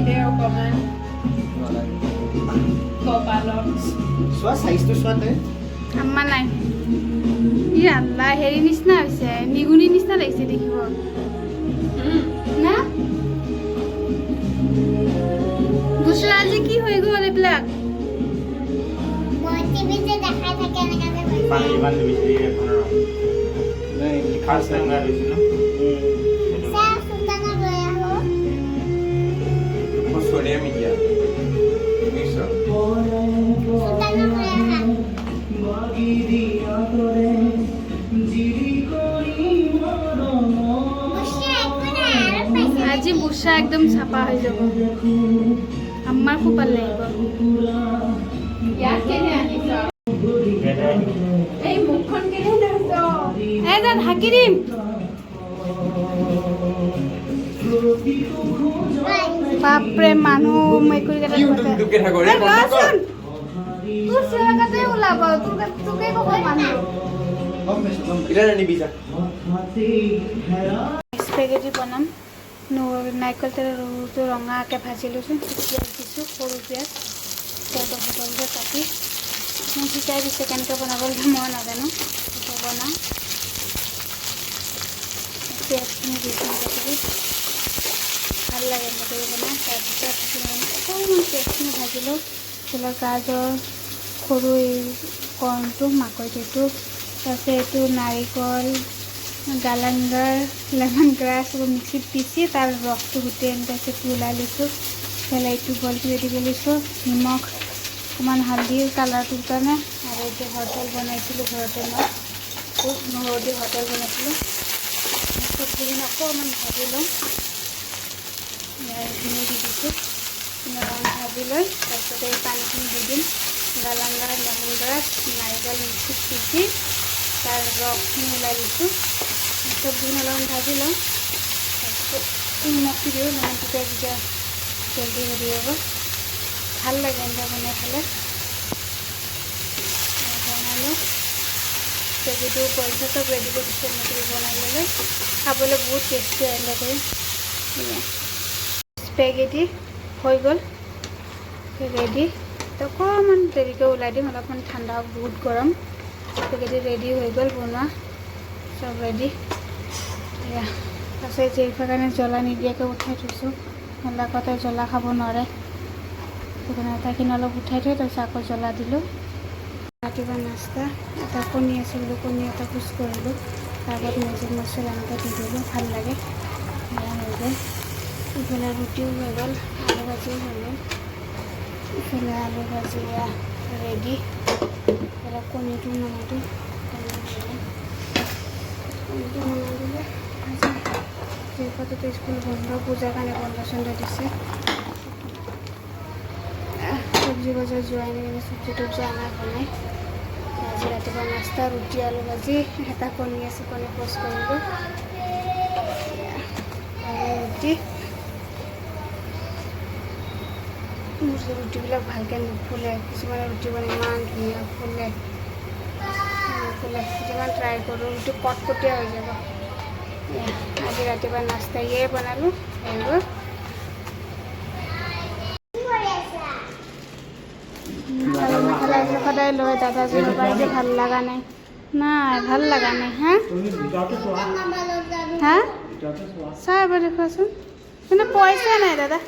দে অকমান কপালত চোৱা চাইজটো চোৱা তই আম্মা নাই ই আল্লাহ হেৰি নিচিনা হৈছে নিগুনি নিচিনা লাগিছে দেখিব না বুচৰা আজি কি হৈ গ'ল এইবিলাক পানী ইমান বিচাৰি এখন নাই লিখা খাস আছে ৰঙা দিছে ন সোনিয়া মিডিয়া মিশ্ৰ আজি বুচা একদম চাফা হৈ যাব আম্মাৰ খুব ভাল লাগিব ইয়াত কেনে আনিছ এই মুখখন কেনে লৈছ এজন হাকি দিম বাপৰে মানুহ মেকুৰীকেইটা দুকে থাকো ৰে তোৰ চিঞৰাকাতে ওলাব তোকে ক'ব মানুহ ইলা নিবি যা স্পেগেটি বনাম নাৰিকল তেলৰ ৰৌটো ৰঙাকৈ ভাজি লৈছোঁ পিঁয়াজ দিছোঁ সৰু পিঁয়াজ পিঁয়াজৰ বটলটো কাটি মোক শিকাই দিছে কেনেকৈ বনাবলৈ মই নাজানো এতিয়া বনাওঁ পিঁয়াজখিনি দিছোঁ কাটি ভাল লাগে এনেকৈ বনাই তাৰপিছত অকণমান পিঁয়াজখিনি ভাজি লওঁ ধৰি গাজৰ সৰু এই কৰ্ণটো মাকৈটো তাৰপিছত এইটো নাৰিকল গালাংগাৰ লেমন গ্ৰাছ এইবোৰ মিক্সিত পিচি তাৰ ৰসটো গোটেই এনেকৈ চেপি ওলাই লৈছোঁ এইটো বইলটো ৰেডি কৰি লৈছোঁ নিমখ অকণমান হালধিৰ কালাৰটোৰ কাৰণে আৰু এতিয়া হোটেল বনাইছিলোঁ ঘৰতে মই নহৰু দি হোটেল বনাইছিলোঁ চব্জিখিনি অকণমান ভাজি লওঁ এইখিনি দি দিছোঁ অকণমান ভাজি লৈ তাৰপিছতে এই পানীখিনি দি দিম গালাংগাৰ লেমন গ্ৰাছ নাৰিকল মিক্সিত পিচি তাৰ ৰসখিনি ওলাই লৈছোঁ চব্জিখিনি অলপমান ভাজি লওঁ তাৰপিছত নিমখটো দিওঁ মানে তেতিয়া যেতিয়া জলদি হেৰি হ'ব ভাল লাগে এনেকৈ বনাই খালে বনালোঁ চব্জিটো বইলটো চব ৰেডি কৰি দিছোঁ এনেকৈ বনাই ল'লে খাবলৈ বহুত টেষ্টি হয় এনেকৈ স্পেগেটি হৈ গ'ল ৰেডি অকণমান দেৰিকৈ ওলাই দিম অলপমান ঠাণ্ডা বহুত গৰম স্পেগেটি ৰেডি হৈ গ'ল বনোৱা চব ৰেডি এয়া তাৰপিছত জেৰিফাৰ কাৰণে জ্বলা নিদিয়াকৈ উঠাই থৈছোঁ কতে জ্বলা খাব নোৱাৰে সেইকাৰণে আটাখিনি অলপ উঠাই থৈ তাৰপিছত আকৌ জ্বলা দিলোঁ ৰাতিপুৱা নাস্তা এটা কণী আছে বোলো কণী এটা পুচ কৰিলোঁ তাৰপৰা মেজিক মছলা এনেকৈ দি দিলোঁ ভাল লাগে এয়া হৈ গ'ল ইফালে ৰুটিও হৈ গ'ল আলু ভাজিও হৈ গ'ল ইফালে আলু ভাজি ৰেডি ইফালে কণীটো নমাই দিওঁ কণীটো নমাই দিলে যিহেতু স্কুল বন্ধ পূজাৰ কাৰণে বন্ধ চন্ধ দিছে চব্জি বজাৰ যোৱাই নাই কিন্তু চব্জি তব্জি অনা বনাই আজি ৰাতিপুৱা নাস্তা ৰুটি আলু ভাজি এটা কণী আছে কণী প'ষ্ট কৰিলোঁ ৰুটি মোৰ ৰুটিবিলাক ভালকৈ নুফুলে কিছুমানে ৰুটি বনাই ইমান ধুনীয়া ফুলে নুফুলে যিমান ট্ৰাই কৰোঁ ৰুটি কটকটীয়া হৈ যাব আজি ৰাতিপুৱা নাস্তা ইয়ে বনালোঁ এইবোৰ সদায় লৈ দাদাজনৰ পৰা যে ভাল লগা নাই নাই ভাল লগা নাই হা হা চাই এবাৰ দেখুৱাচোন কিন্তু পইচা নাই দাদা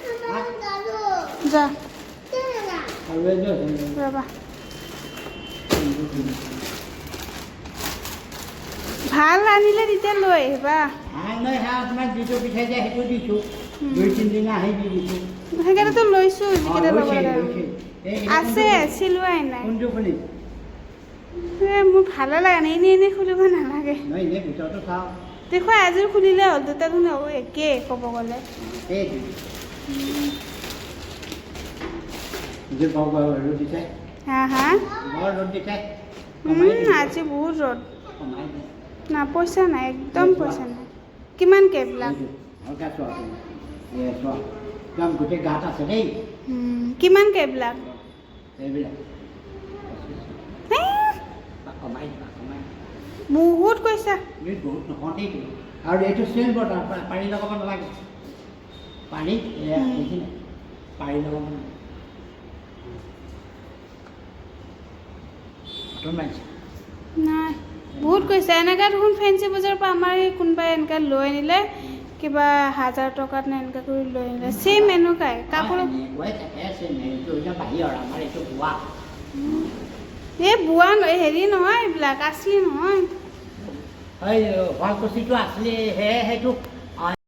যা ৰ'বা ভাল আনিলে তেতিয়া লৈ আহিবা সেইকেইটাতো লৈছোঁ যিকেইটা ল'ব লগা আছে চিলোৱাই নাই মোৰ ভালো লগা নাই এনেই খুলিব নালাগে দেখুৱাই আজিও খুলিলে হ'ল দুটা দেখোন একেই ক'ব গ'লে হা হা আজি বহুত ৰ'দ না পইচা নাই একদম পইচা নাই কিমানকৈ এইবিলাক কিমানকৈ এইবিলাক বহুত কৈছা আৰু এইটো চেল বটাৰ পানী লগাব নালাগে পানী পাৰি ল'ব মানে নতুন মাৰিছে নাই বহুত কৈছে এনেকৈ দেখোন ফেঞ্চি বজাৰৰ পৰা আমাৰ এই কোনোবাই এনেকৈ লৈ আনিলে কিবা 1000 টকাত নে এনেকৈ কৰি লৈ আনিলে ছেইম এনেকুৱাই কাপোৰ বাহিৰৰ আমাৰ এইটো বোৱা এই বোৱা হেৰি নহয় এইবিলাক আছলি নহয় শুৱালকুছিটো আছলি সেইটো